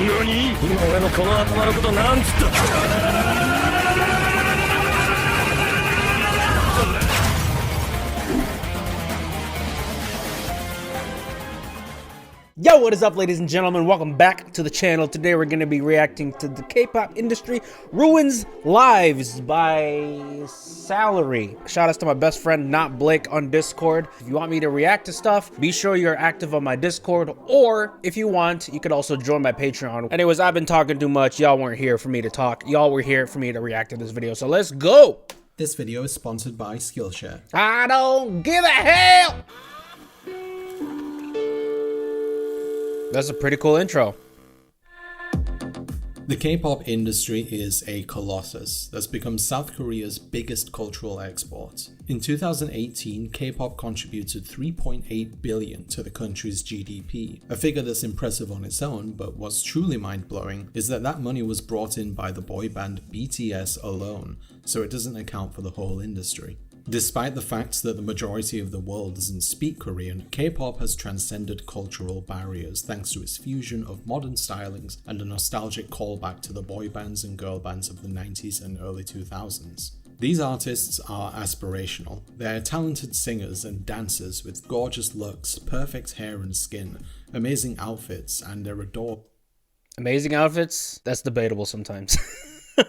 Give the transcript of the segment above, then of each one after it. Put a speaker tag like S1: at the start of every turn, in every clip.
S1: 今俺のこの頭のことなんつった。
S2: Yo, what is up, ladies and gentlemen? Welcome back to the channel. Today we're going to be reacting to the K-pop industry ruins lives by salary. Shout out to my best friend Not Blake on Discord. If you want me to react to stuff, be sure you're active on my Discord, or if you want, you could also join my Patreon. Anyways, I've been talking too much. Y'all weren't here for me to talk. Y'all were here for me to react to this video. So let's go.
S3: This video is sponsored by Skillshare.
S2: I don't give a hell. That's a pretty cool intro.
S3: The K-pop industry is a colossus that's become South Korea's biggest cultural export. In 2018, K-pop contributed $3.8 billion to the country's GDP. A figure that's impressive on its own, but what's truly mind-blowing is that that money was brought in by the boy band BTS alone, so it doesn't account for the whole industry. Despite the fact that the majority of the world doesn't speak Korean, K-pop has transcended cultural barriers thanks to its fusion of modern stylings and a nostalgic callback to the boy bands and girl bands of the 90s and early 2000s. These artists are aspirational. They are talented singers and dancers with gorgeous looks, perfect hair and skin, amazing outfits, and they're adored.
S2: Amazing outfits? That's debatable sometimes.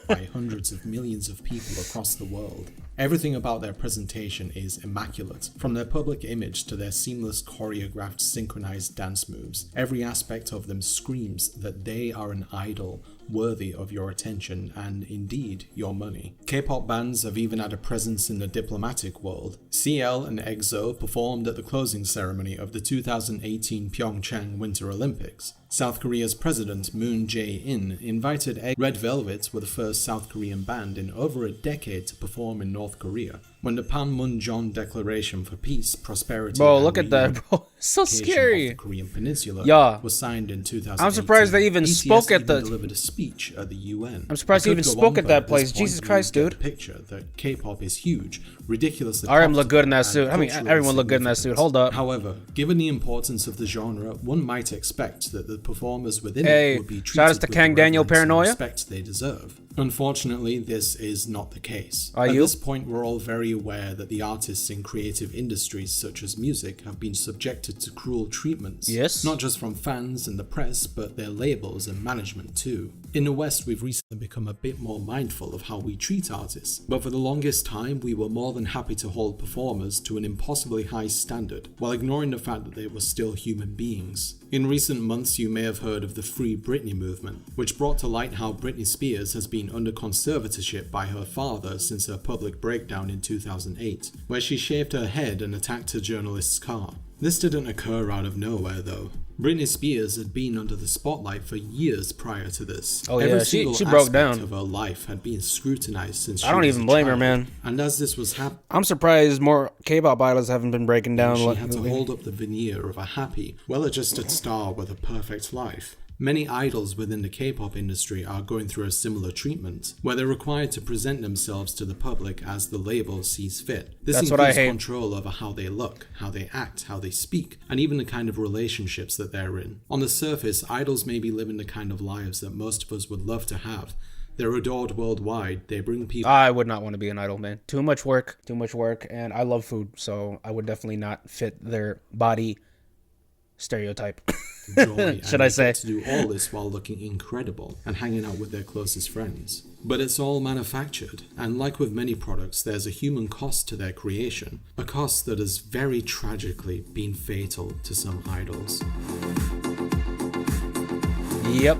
S3: by hundreds of millions of people across the world. Everything about their presentation is immaculate, from their public image to their seamless choreographed synchronized dance moves. Every aspect of them screams that they are an idol worthy of your attention and indeed your money. K-pop bands have even had a presence in the diplomatic world. CL and EXO performed at the closing ceremony of the 2018 Pyeongchang Winter Olympics. South Korea's president Moon Jae-in invited Red Velvet were the first South Korean band in over a decade to perform in North Korea. When the Panmunjom Declaration for Peace, Prosperity,
S2: bro, look at that, bro. It's so scary.
S3: Of the Korean Peninsula was signed in 2018.
S2: I'm surprised they even spoke at the.
S3: Delivered a speech at the UN.
S2: I'm surprised they even spoke at that place. Jesus Christ, dude.
S3: Picture that K-pop is huge, ridiculously.
S2: RM looked good in that suit. I mean, everyone looked good in that suit. Hold up.
S3: However, given the importance of the genre, one might expect that the performers within it would be treated
S2: shout out to Kang Daniel Paranoia.
S3: Respect they deserve. Unfortunately, this is not the case.
S2: At
S3: this point, we're all very aware that the artists in creative industries such as music have been subjected to cruel treatments.
S2: Yes.
S3: Not just from fans and the press, but their labels and management too. In the West, we've recently become a bit more mindful of how we treat artists, but for the longest time, we were more than happy to hold performers to an impossibly high standard, while ignoring the fact that they were still human beings. In recent months, you may have heard of the Free Britney movement, which brought to light how Britney Spears has been under conservatorship by her father since her public breakdown in 2008, where she shaved her head and attacked a journalist's car. This didn't occur out of nowhere though. Britney Spears had been under the spotlight for years prior to this.
S2: Oh yeah, she broke down.
S3: Of her life had been scrutinized since
S2: I don't even blame her, man.
S3: And as this was happening,
S2: I'm surprised more K-pop idols haven't been breaking down.
S3: She had to hold up the veneer of a happy, well-adjusted star with a perfect life. Many idols within the K-pop industry are going through a similar treatment, where they're required to present themselves to the public as the label sees fit. This includes control over how they look, how they act, how they speak, and even the kind of relationships that they're in. On the surface, idols may be living the kind of lives that most of us would love to have. They're adored worldwide. They bring people.
S2: I would not want to be an idol, man. Too much work, and I love food, so I would definitely not fit their body stereotype. Should I say?
S3: To do all this while looking incredible and hanging out with their closest friends. But it's all manufactured, and like with many products, there's a human cost to their creation, a cost that has very tragically been fatal to some idols.
S2: Yep.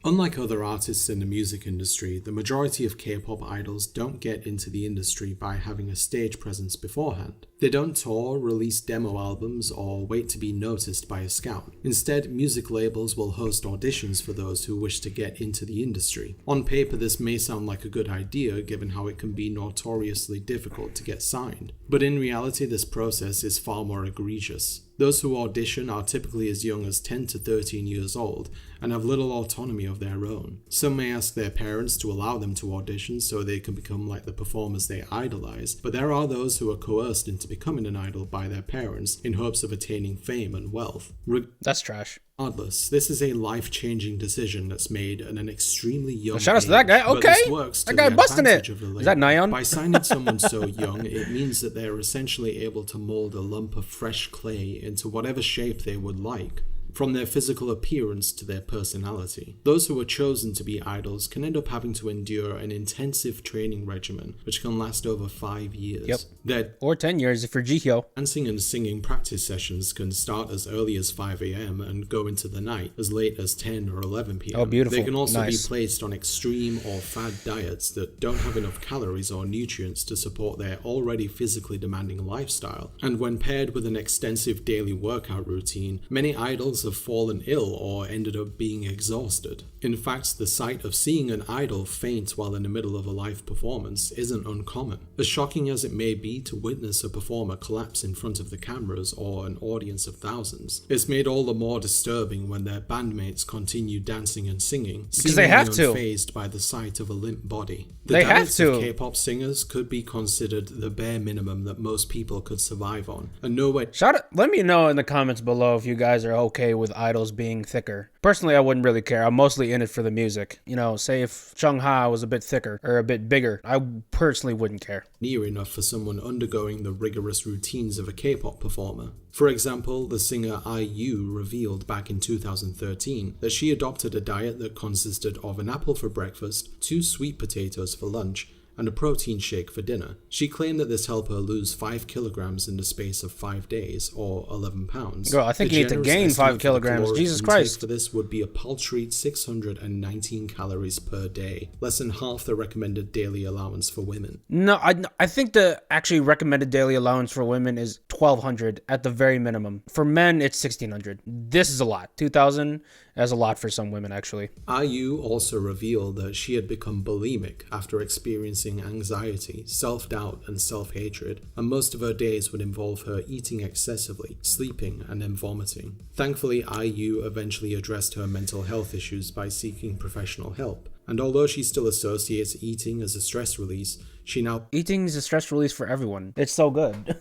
S3: Unlike other artists in the music industry, the majority of K-pop idols don't get into the industry by having a stage presence beforehand. They don't tour, release demo albums, or wait to be noticed by a scout. Instead, music labels will host auditions for those who wish to get into the industry. On paper, this may sound like a good idea given how it can be notoriously difficult to get signed. But in reality, this process is far more egregious. Those who audition are typically as young as 10 to 13 years old and have little autonomy of their own. Some may ask their parents to allow them to audition so they can become like the performers they idolize, but there are those who are coerced into into becoming an idol by their parents in hopes of attaining fame and wealth.
S2: That's trash.
S3: Regardless, this is a life-changing decision that's made at an extremely young
S2: Shout out
S3: age,
S2: to that guy.
S3: but
S2: Okay,
S3: this works to
S2: that guy
S3: the
S2: busting it.
S3: advantage of the label.
S2: Is that Nyan?
S3: By signing someone so young, it means that they're essentially able to mold a lump of fresh clay into whatever shape they would like, from their physical appearance to their personality. Those who are chosen to be idols can end up having to endure an intensive training regimen, which can last over 5 years.
S2: Yep.
S3: Their
S2: Or 10 years if you're Jihyo.
S3: dancing and singing practice sessions can start as early as 5 a.m. and go into the night as late as 10 or 11 p.m.
S2: Oh, beautiful.
S3: They can also
S2: Nice.
S3: be placed on extreme or fad diets that don't have enough calories or nutrients to support their already physically demanding lifestyle. And when paired with an extensive daily workout routine, many idols have fallen ill or ended up being exhausted. In fact, the sight of seeing an idol faint while in the middle of a live performance isn't uncommon. As shocking as it may be to witness a performer collapse in front of the cameras or an audience of thousands, it's made all the more disturbing when their bandmates continue dancing and singing,
S2: Because they have to.
S3: unfazed by the sight of a limp body. The
S2: They have
S3: diets
S2: to.
S3: of K-pop singers could be considered the bare minimum that most people could survive on, and nowhere
S2: Let me know in the comments below if you guys are okay with idols being thicker. Personally, I wouldn't really care. I'm mostly in it for the music. You know, say if Chung Ha was a bit thicker or a bit bigger, I personally wouldn't care.
S3: near enough for someone undergoing the rigorous routines of a K-pop performer. For example, the singer IU revealed back in 2013 that she adopted a diet that consisted of an apple for breakfast, 2 sweet potatoes for lunch, and a protein shake for dinner. She claimed that this helped her lose 5 kilograms in the space of 5 days, or 11 pounds.
S2: Girl, I think you need to
S3: generous
S2: gain 5
S3: estimate for the
S2: kilograms.
S3: caloric
S2: Jesus
S3: intake
S2: Christ.
S3: for this would be a paltry 619 calories per day, less than half the recommended daily allowance for women.
S2: No, I think the actually recommended daily allowance for women is 1,200 at the very minimum. For men, it's 1,600. This is a lot. 2,000 is a lot for some women, actually.
S3: IU also revealed that she had become bulimic after experiencing anxiety, self-doubt, and self-hatred, and most of her days would involve her eating excessively, sleeping, and then vomiting. Thankfully, IU eventually addressed her mental health issues by seeking professional help, and although she still associates eating as a stress release, she now
S2: Eating is a stress release for everyone. It's so good.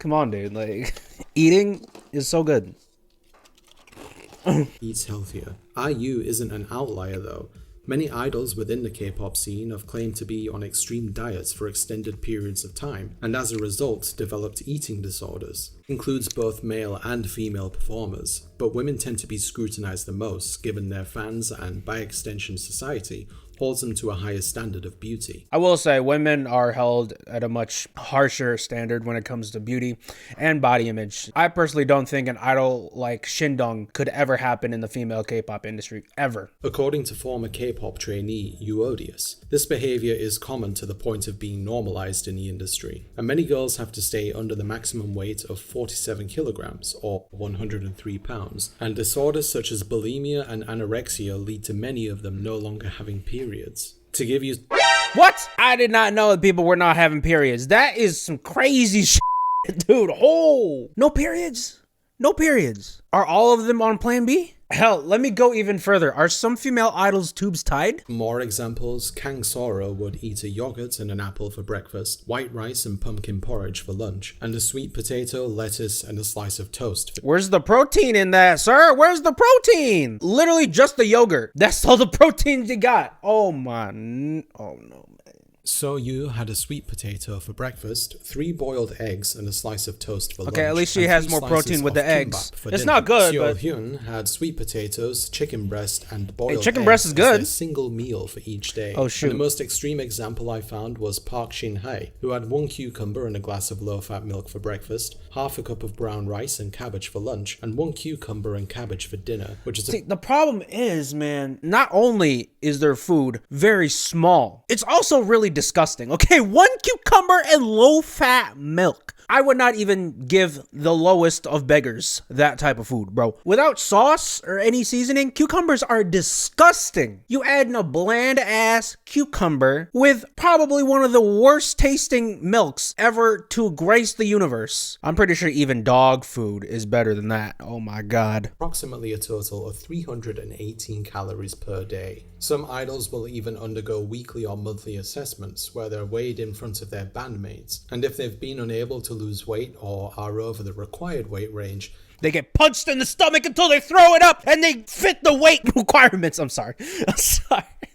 S2: Come on, dude. Like, eating is so good.
S3: eats healthier. IU isn't an outlier though. Many idols within the K-pop scene have claimed to be on extreme diets for extended periods of time, and as a result developed eating disorders. Includes both male and female performers, but women tend to be scrutinized the most given their fans and, by extension, society holds them to a higher standard of beauty.
S2: I will say women are held at a much harsher standard when it comes to beauty and body image. I personally don't think an idol like Shindong could ever happen in the female K-pop industry, ever.
S3: According to former K-pop trainee Euodius, this behavior is common to the point of being normalized in the industry, and many girls have to stay under the maximum weight of 47 kilograms or 103 pounds, and disorders such as bulimia and anorexia lead to many of them no longer having periods. To give you
S2: What? I did not know that people were not having periods. That is some crazy shit, dude. Oh, no periods? No periods. Are all of them on Plan B? Hell, let me go even further. Are some female idols' tubes tied?
S3: more examples, Kang Sora would eat a yogurt and an apple for breakfast, white rice and pumpkin porridge for lunch, and a sweet potato, lettuce, and a slice of toast.
S2: Where's the protein in that, sir? Where's the protein? Literally just the yogurt. That's all the protein you got. Oh my, oh no.
S3: So you had a sweet potato for breakfast, 3 boiled eggs, and a slice of toast for lunch.
S2: Okay, at least she
S3: and
S2: has
S3: 3
S2: more
S3: slices
S2: protein with
S3: of
S2: the eggs.
S3: kimbap for
S2: It's
S3: dinner.
S2: not good,
S3: Seo
S2: but
S3: Hyun had sweet potatoes, chicken breast, and boiled
S2: chicken
S3: eggs
S2: breast is
S3: as
S2: good.
S3: their single meal for each day.
S2: Oh, shoot.
S3: And the most extreme example I found was Park Shin-hye, who had 1 cucumber and a glass of low-fat milk for breakfast, half a cup of brown rice and cabbage for lunch, and 1 cucumber and cabbage for dinner, which is
S2: see, the problem is, man, not only is their food very small, it's also really disgusting. Okay, 1 cucumber and low-fat milk. I would not even give the lowest of beggars that type of food, bro. Without sauce or any seasoning, cucumbers are disgusting. You add in a bland-ass cucumber with probably one of the worst-tasting milks ever to grace the universe. I'm pretty sure even dog food is better than that. Oh my god.
S3: approximately a total of 318 calories per day. Some idols will even undergo weekly or monthly assessments assessments where they're weighed in front of their bandmates, and if they've been unable to lose weight or are over the required weight range,
S2: they get punched in the stomach until they throw it up and they fit the weight requirements. I'm sorry.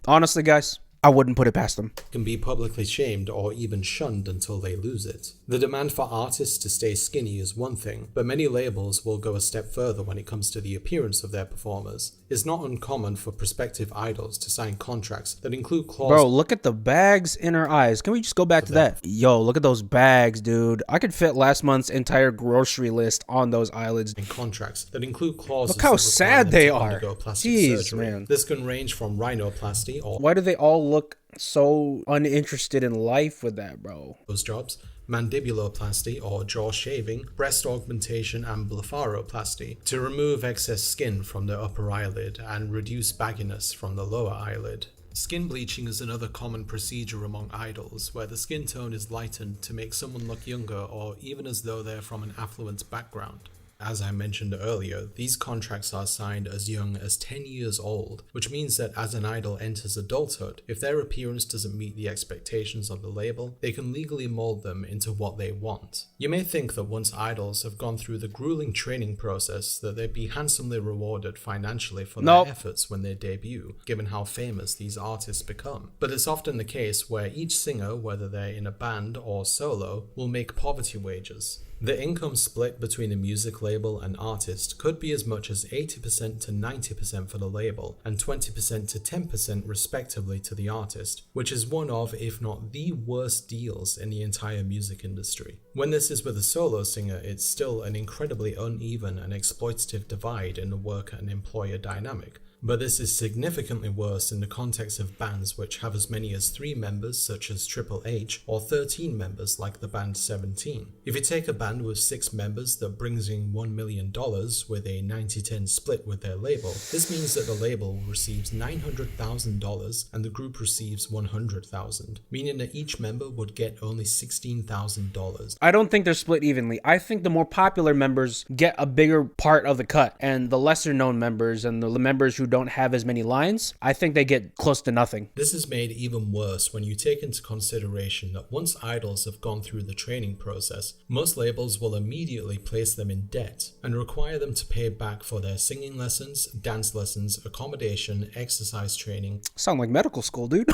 S2: Honestly, guys, I wouldn't put it past them.
S3: Can be publicly shamed or even shunned until they lose it. The demand for artists to stay skinny is one thing, but many labels will go a step further when it comes to the appearance of their performers. It's not uncommon for prospective idols to sign contracts that include clauses.
S2: Bro, look at the bags in her eyes. Can we just go back to that? Yo, look at those bags, dude. I could fit last month's entire grocery list on those eyelids.
S3: And contracts that include clauses.
S2: Look how sad they are.
S3: Undergo plastic
S2: Jeez,
S3: surgery.
S2: man.
S3: This can range from rhinoplasty or
S2: why do they all look so uninterested in life with that, bro?
S3: those jobs, mandibuloplasty or jaw shaving, breast augmentation, and blepharoplasty to remove excess skin from the upper eyelid and reduce bagginess from the lower eyelid. Skin bleaching is another common procedure among idols, where the skin tone is lightened to make someone look younger or even as though they're from an affluent background. As I mentioned earlier, these contracts are signed as young as 10 years old, which means that as an idol enters adulthood, if their appearance doesn't meet the expectations of the label, they can legally mold them into what they want. You may think that once idols have gone through the grueling training process that they'd be handsomely rewarded financially for their efforts when they debut, given how famous these artists become. But it's often the case where each singer, whether they're in a band or solo, will make poverty wages. The income split between a music label and artist could be as much as 80% to 90% for the label and 20% to 10% respectively to the artist, which is one of, if not the worst deals in the entire music industry. When this is with a solo singer, it's still an incredibly uneven and exploitative divide in the worker and employer dynamic. But this is significantly worse in the context of bands which have as many as 3 members such as Triple H or 13 members like the band 17. If you take a band with 6 members that brings in $1 million with a 90-10 split with their label, this means that the label receives $900,000 and the group receives $100,000, meaning that each member would get only $16,000.
S2: I don't think they're split evenly. I think the more popular members get a bigger part of the cut, and the lesser known members and the members who don't have as many lines, I think they get close to nothing.
S3: This is made even worse when you take into consideration that once idols have gone through the training process, most labels will immediately place them in debt and require them to pay back for their singing lessons, dance lessons, accommodation, exercise training.
S2: Sound like medical school, dude.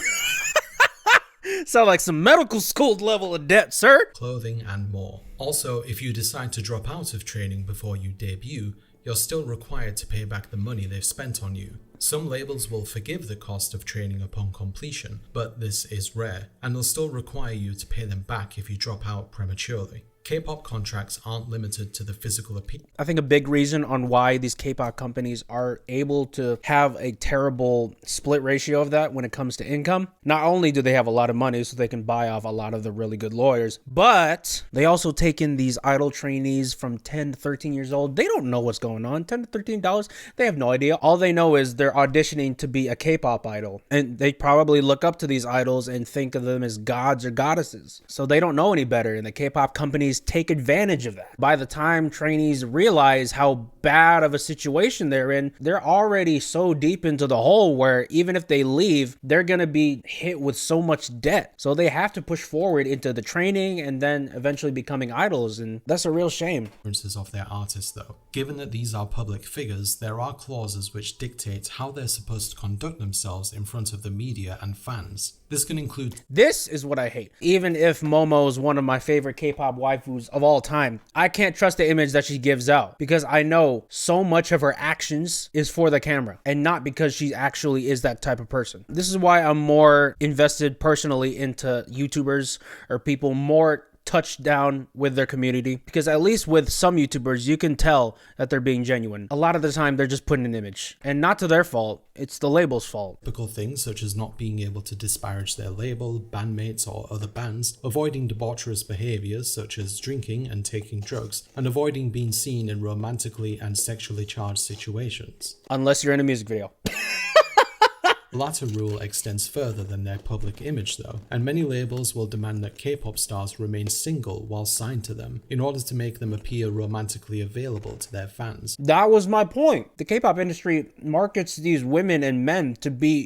S2: Sound like some medical school level of debt, sir.
S3: Clothing and more. Also, if you decide to drop out of training before you debut, you're still required to pay back the money they've spent on you. Some labels will forgive the cost of training upon completion, but this is rare, and they'll still require you to pay them back if you drop out prematurely. K-pop contracts aren't limited to the physical appearance.
S2: I think a big reason on why these K-pop companies are able to have a terrible split ratio of that when it comes to income, not only do they have a lot of money so they can buy off a lot of the really good lawyers, but they also take in these idol trainees from 10 to 13 years old. They don't know what's going on. $10 to $13, they have no idea. All they know is they're auditioning to be a K-pop idol, and they probably look up to these idols and think of them as gods or goddesses. So they don't know any better, and the K-pop companies take advantage of that. By the time trainees realize how bad of a situation they're in, they're already so deep into the hole where even if they leave, they're going to be hit with so much debt. So they have to push forward into the training and then eventually becoming idols, and that's a real shame.
S3: Of their artists though. Given that these are public figures, there are clauses which dictate how they're supposed to conduct themselves in front of the media and fans. This can include...
S2: This is what I hate. Even if Momo is one of my favorite K-pop waifus of all time, I can't trust the image that she gives out because I know so much of her actions is for the camera and not because she actually is that type of person. This is why I'm more invested personally into YouTubers or people more touched down with their community, because at least with some YouTubers you can tell that they're being genuine. A lot of the time they're just putting an image, and not to their fault, it's the label's fault.
S3: Typical things such as not being able to disparage their label, bandmates or other bands, avoiding debaucherous behaviors such as drinking and taking drugs, and avoiding being seen in romantically and sexually charged situations.
S2: Unless you're in a music video.
S3: The latter rule extends further than their public image though, and many labels will demand that K-pop stars remain single while signed to them in order to make them appear romantically available to their fans.
S2: That was my point. The K-pop industry markets these women and men to be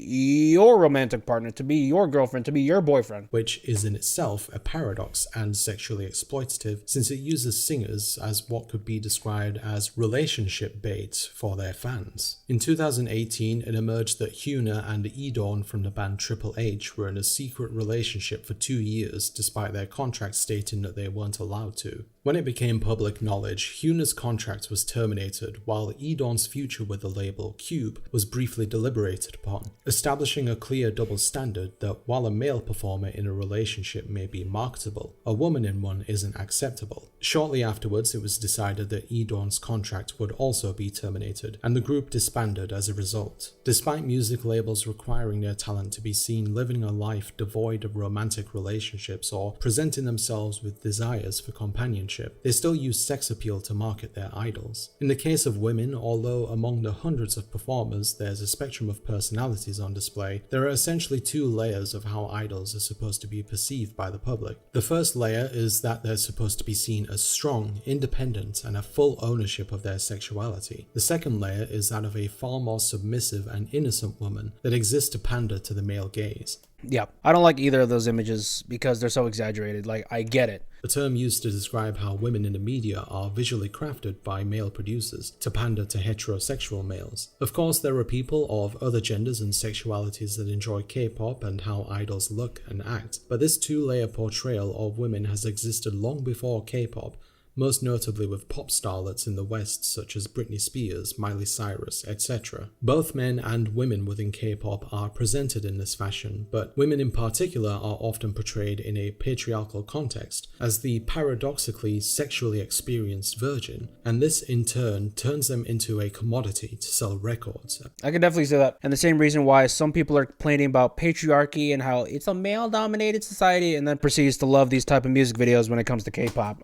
S2: your romantic partner, to be your girlfriend, to be your boyfriend.
S3: Which is in itself a paradox and sexually exploitative, since it uses singers as what could be described as relationship bait for their fans. In 2018, it emerged that Hyuna and Edawn from the band Triple H were in a secret relationship for 2 years, despite their contract stating that they weren't allowed to. When it became public knowledge, Hyuna's contract was terminated, while Edawn's future with the label Cube was briefly deliberated upon, establishing a clear double standard that while a male performer in a relationship may be marketable, a woman in one isn't acceptable. Shortly afterwards, it was decided that Edawn's contract would also be terminated, and the group disbanded as a result. Despite music labels requiring their talent to be seen living a life devoid of romantic relationships or presenting themselves with desires for companionship, they still use sex appeal to market their idols. In the case of women, although among the hundreds of performers there's a spectrum of personalities on display, there are essentially 2 layers of how idols are supposed to be perceived by the public. The first layer is that they're supposed to be seen as strong, independent, and have full ownership of their sexuality. The second layer is that of a far more submissive and innocent woman that exists to pander to the male gaze.
S2: Yeah, I don't like either of those images because they're so exaggerated. Like, I get it.
S3: A term used to describe how women in the media are visually crafted by male producers to pander to heterosexual males. Of course, there are people of other genders and sexualities that enjoy K-pop and how idols look and act, but this 2-layer portrayal of women has existed long before K-pop, most notably with pop starlets in the West such as Britney Spears, Miley Cyrus, etc. Both men and women within K-pop are presented in this fashion, but women in particular are often portrayed in a patriarchal context as the paradoxically sexually experienced virgin, and this in turn turns them into a commodity to sell records.
S2: I can definitely see that. And the same reason why some people are complaining about patriarchy and how it's a male-dominated society and then proceeds to love these type of music videos when it comes to K-pop.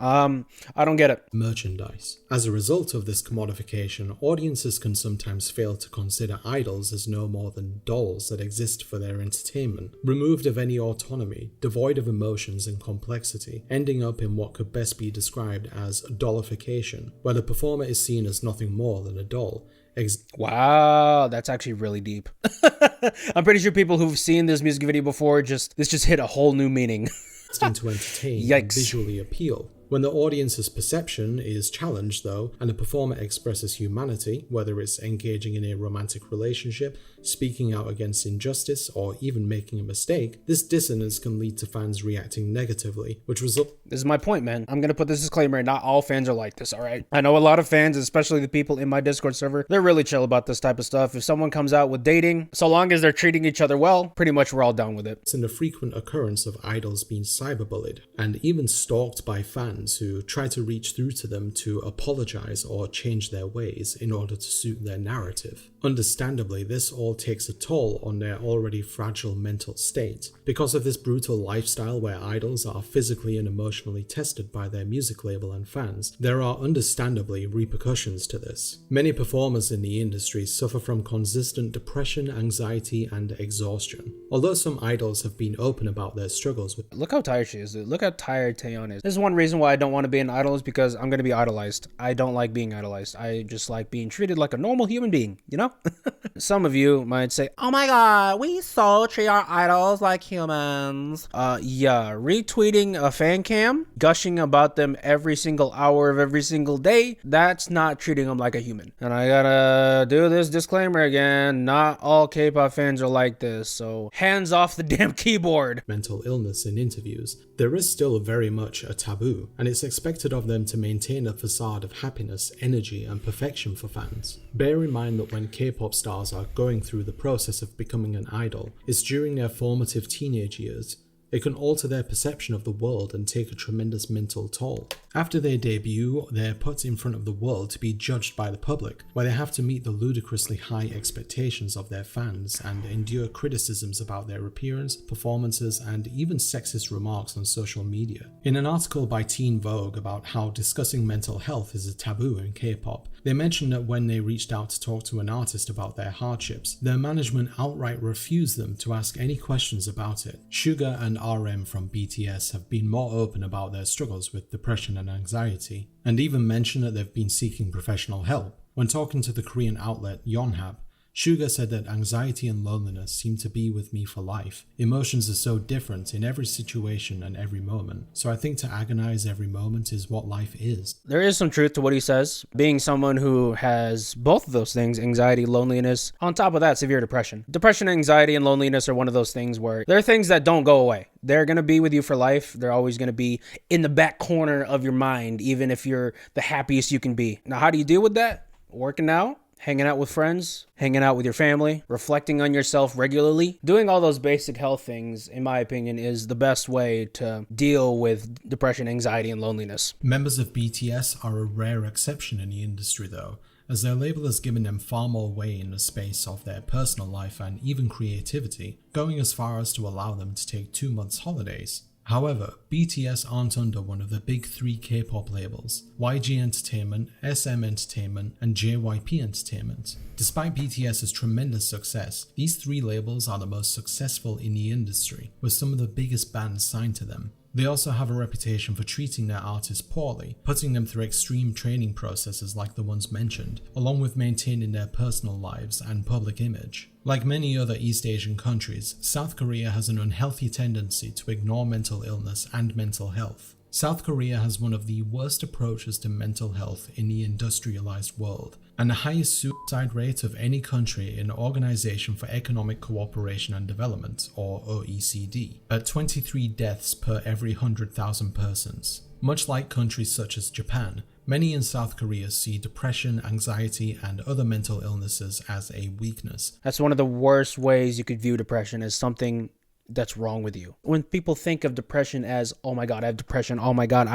S2: I don't get it.
S3: Merchandise. As a result of this commodification, audiences can sometimes fail to consider idols as no more than dolls that exist for their entertainment, removed of any autonomy, devoid of emotions and complexity, ending up in what could best be described as dollification, where the performer is seen as nothing more than a doll.
S2: Wow, that's actually really deep. I'm pretty sure people who've seen this music video before this just hit a whole new meaning.
S3: To entertain and visually appeal. When the audience's perception is challenged though, and the performer expresses humanity, whether it's engaging in a romantic relationship, speaking out against injustice, or even making a mistake, this dissonance can lead to fans reacting negatively, which results...
S2: This is my point, man. I'm gonna put this disclaimer, not all fans are like this, alright? I know a lot of fans, especially the people in my Discord server, they're really chill about this type of stuff. If someone comes out with dating, so long as they're treating each other well, pretty much we're all down with it.
S3: It's in the frequent occurrence of idols being cyberbullied, and even stalked by fans who try to reach through to them to apologize or change their ways in order to suit their narrative. Understandably, this all takes a toll on their already fragile mental state. Because of this brutal lifestyle where idols are physically and emotionally tested by their music label and fans, there are understandably repercussions to this. Many performers in the industry suffer from consistent depression, anxiety, and exhaustion. Although some idols have been open about their struggles with...
S2: Look how tired she is, dude. Look how tired Taeyeon is. This is one reason why I don't want to be an idol, is because I'm going to be idolized. I don't like being idolized. I just like being treated like a normal human being, you know? Some of you might say, oh my god, we so treat our idols like humans. Yeah, retweeting a fan cam, gushing about them every single hour of every single day, that's not treating them like a human. And I gotta do this disclaimer again, not all K-pop fans are like this, so hands off the damn keyboard.
S3: Mental illness in interviews, there is still very much a taboo, and it's expected of them to maintain a facade of happiness, energy, and perfection for fans. Bear in mind that when K-pop stars are going through the process of becoming an idol, it's during their formative teenage years. It can alter their perception of the world and take a tremendous mental toll. After their debut, they're put in front of the world to be judged by the public, where they have to meet the ludicrously high expectations of their fans and endure criticisms about their appearance, performances, and even sexist remarks on social media. In an article by Teen Vogue about how discussing mental health is a taboo in K-pop, they mentioned that when they reached out to talk to an artist about their hardships, their management outright refused them to ask any questions about it. Suga and RM from BTS have been more open about their struggles with depression and anxiety, and even mentioned that they've been seeking professional help. When talking to the Korean outlet Yonhap, Suga said that anxiety and loneliness seem to be with me for life. Emotions are so different in every situation and every moment, so I think to agonize every moment is what life is.
S2: There is some truth to what he says. Being someone who has both of those things, anxiety, loneliness, on top of that, severe depression. Depression, anxiety, and loneliness are one of those things where they're things that don't go away. They're going to be with you for life. They're always going to be in the back corner of your mind, even if you're the happiest you can be. Now, how do you deal with that? Working out? Hanging out with friends, hanging out with your family, reflecting on yourself regularly. Doing all those basic health things, in my opinion, is the best way to deal with depression, anxiety, and loneliness.
S3: Members of BTS are a rare exception in the industry though, as their label has given them far more way in the space of their personal life and even creativity, going as far as to allow them to take 2 months holidays. However, BTS aren't under one of the big 3 K-pop labels, YG Entertainment, SM Entertainment, and JYP Entertainment. Despite BTS's tremendous success, these 3 labels are the most successful in the industry, with some of the biggest bands signed to them. They also have a reputation for treating their artists poorly, putting them through extreme training processes like the ones mentioned, along with maintaining their personal lives and public image. Like many other East Asian countries, South Korea has an unhealthy tendency to ignore mental illness and mental health. South Korea has one of the worst approaches to mental health in the industrialized world, and the highest suicide rate of any country in the Organization for Economic Cooperation and Development, or OECD, at 23 deaths per every 100,000 persons. Much like countries such as Japan, many in South Korea see depression, anxiety, and other mental illnesses as a weakness.
S2: That's one of the worst ways you could view depression, as something that's wrong with you. When people think of depression as, oh my God, I have depression, oh my God,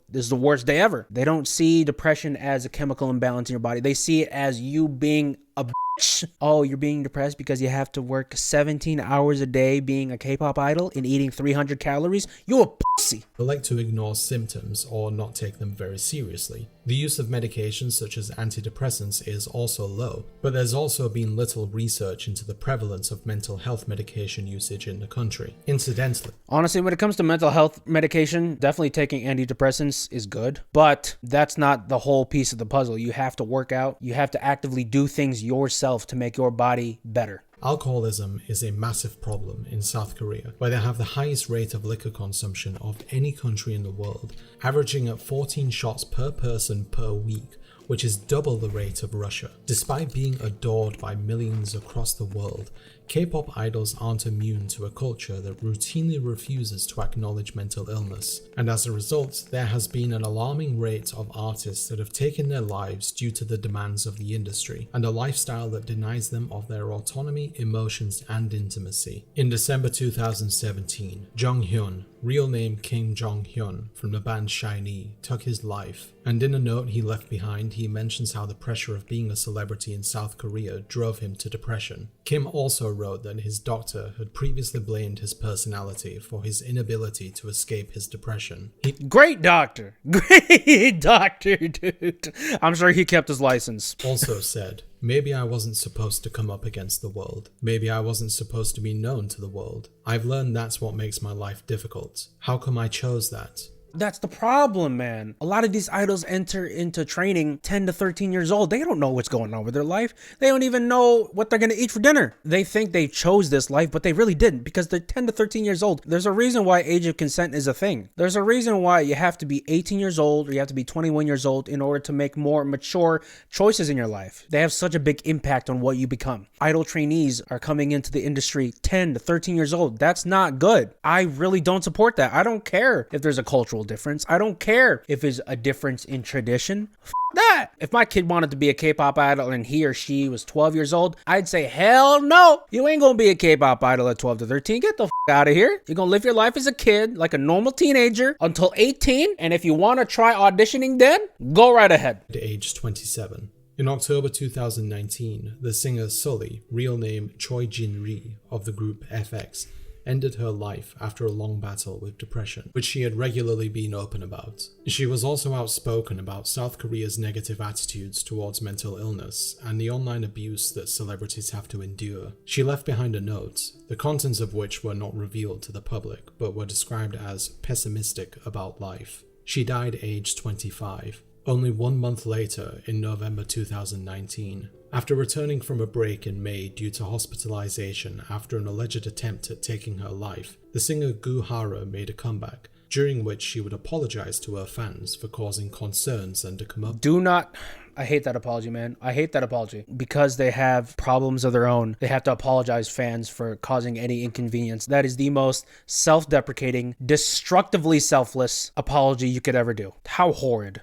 S2: this is the worst day ever. They don't see depression as a chemical imbalance in your body. They see it as you being a bitch. Oh, you're being depressed because you have to work 17 hours a day being a K-pop idol and eating 300 calories? You a pussy.
S3: They like to ignore symptoms or not take them very seriously. The use of medications such as antidepressants is also low, but there's also been little research into the prevalence of mental health medication usage in the country. Incidentally,
S2: honestly, when it comes to mental health medication, definitely taking antidepressants is good, but that's not the whole piece of the puzzle. You have to work out. You have to actively do things yourself to make your body better.
S3: Alcoholism is a massive problem in South Korea, where they have the highest rate of liquor consumption of any country in the world, averaging at 14 shots per person per week, which is double the rate of Russia. Despite being adored by millions across the world, K-pop idols aren't immune to a culture that routinely refuses to acknowledge mental illness, and as a result, there has been an alarming rate of artists that have taken their lives due to the demands of the industry, and a lifestyle that denies them of their autonomy, emotions, and intimacy. In December 2017, Jonghyun, real name Kim Jong-hyun, from the band SHINee, took his life, and in a note he left behind, he mentions how the pressure of being a celebrity in South Korea drove him to depression. Kim also wrote that his doctor had previously blamed his personality for his inability to escape his depression.
S2: Great doctor, dude. I'm sure he kept his license.
S3: Also said, maybe I wasn't supposed to come up against the world. Maybe I wasn't supposed to be known to the world. I've learned that's what makes my life difficult. How come I chose that?
S2: That's the problem, man. A lot of these idols enter into training 10 to 13 years old. They don't know what's going on with their life. They don't even know what they're going to eat for dinner. They think they chose this life, but they really didn't, because they're 10 to 13 years old. There's a reason why age of consent is a thing. There's a reason why you have to be 18 years old or you have to be 21 years old in order to make more mature choices in your life. They have such a big impact on what you become. Idol trainees are coming into the industry 10 to 13 years old. That's not good. I really don't support that. I don't care if there's a cultural cultural difference. I don't care if it's a difference in tradition. That. If my kid wanted to be a K-pop idol and he or she was 12 years old, I'd say, hell no. You ain't gonna be a K-pop idol at 12 to 13. Get the out of here. You're gonna live your life as a kid, like a normal teenager, until 18. And if you wanna try auditioning then, go right ahead.
S3: At age 27. In October 2019, the singer Sully, real name Choi Jin-ri of the group FX, ended her life after a long battle with depression, which she had regularly been open about. She was also outspoken about South Korea's negative attitudes towards mental illness and the online abuse that celebrities have to endure. She left behind a note, the contents of which were not revealed to the public, but were described as pessimistic about life. She died aged 25. Only 1 month later, in November 2019, after returning from a break in May due to hospitalization after an alleged attempt at taking her life, the singer Gu Hara made a comeback, during which she would apologize to her fans for causing concerns and a comeuppance.
S2: I hate that apology, man. I hate that apology. Because they have problems of their own, they have to apologize fans for causing any inconvenience. That is the most self-deprecating, destructively selfless apology you could ever do. How horrid.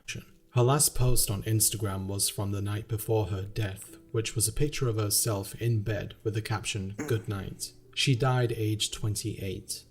S3: Her last post on Instagram was from the night before her death, which was a picture of herself in bed with the caption, "Good night." She died aged 28.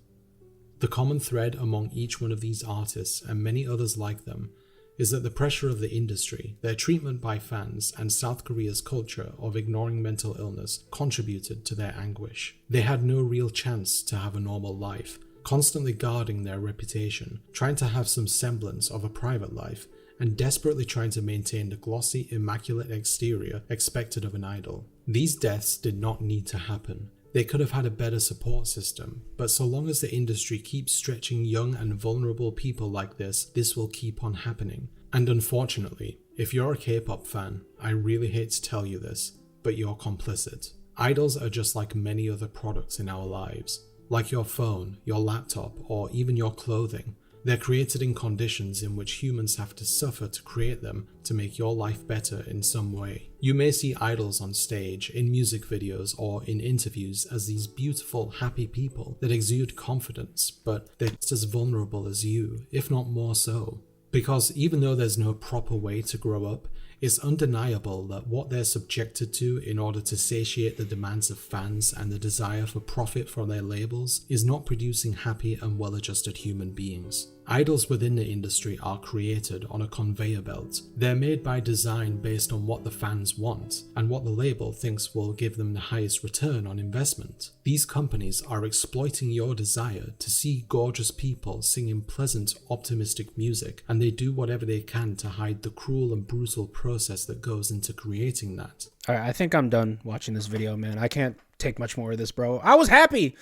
S3: The common thread among each one of these artists and many others like them is that the pressure of the industry, their treatment by fans, and South Korea's culture of ignoring mental illness contributed to their anguish. They had no real chance to have a normal life, constantly guarding their reputation, trying to have some semblance of a private life, and desperately trying to maintain the glossy, immaculate exterior expected of an idol. These deaths did not need to happen. They could have had a better support system, but so long as the industry keeps stretching young and vulnerable people like this will keep on happening. And unfortunately, if you're a K-pop fan, I really hate to tell you this, but you're complicit. Idols are just like many other products in our lives, like your phone, your laptop, or even your clothing. They're created in conditions in which humans have to suffer to create them to make your life better in some way. You may see idols on stage, in music videos, or in interviews as these beautiful, happy people that exude confidence, but they're just as vulnerable as you, if not more so. Because even though there's no proper way to grow up, it's undeniable that what they're subjected to in order to satiate the demands of fans and the desire for profit from their labels is not producing happy and well-adjusted human beings. Idols within the industry are created on a conveyor belt. They're made by design based on what the fans want and what the label thinks will give them the highest return on investment. These companies are exploiting your desire to see gorgeous people singing pleasant, optimistic music, and they do whatever they can to hide the cruel and brutal process that goes into creating that.
S2: Alright, I think I'm done watching this video, man. I can't take much more of this, bro. I was happy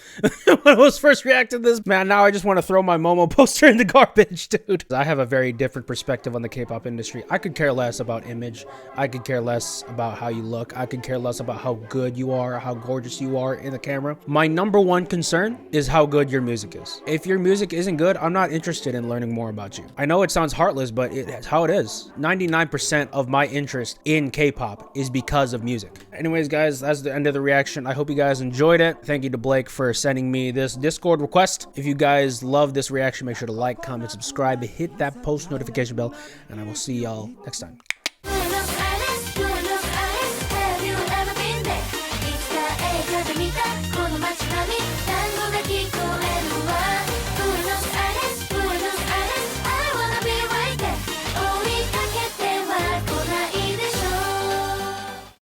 S2: when I was first reacting to this, man. Now I just want to throw my Momo poster in the garbage, dude. I have a very different perspective on the K-pop industry. I could care less about image. I could care less about how you look. I could care less about how good you are, how gorgeous you are in the camera. My number one concern is how good your music is. If your music isn't good, I'm not interested in learning more about you. I know it sounds heartless, but it's how it is. 99% of my interest in K-pop is because of music. Anyways, guys, that's the end of the reaction. I hope you guys enjoyed it. Thank you to Blake for sending me this Discord request. If you guys love this reaction, make sure to like, comment, subscribe, hit that post notification bell, and I will see y'all next time.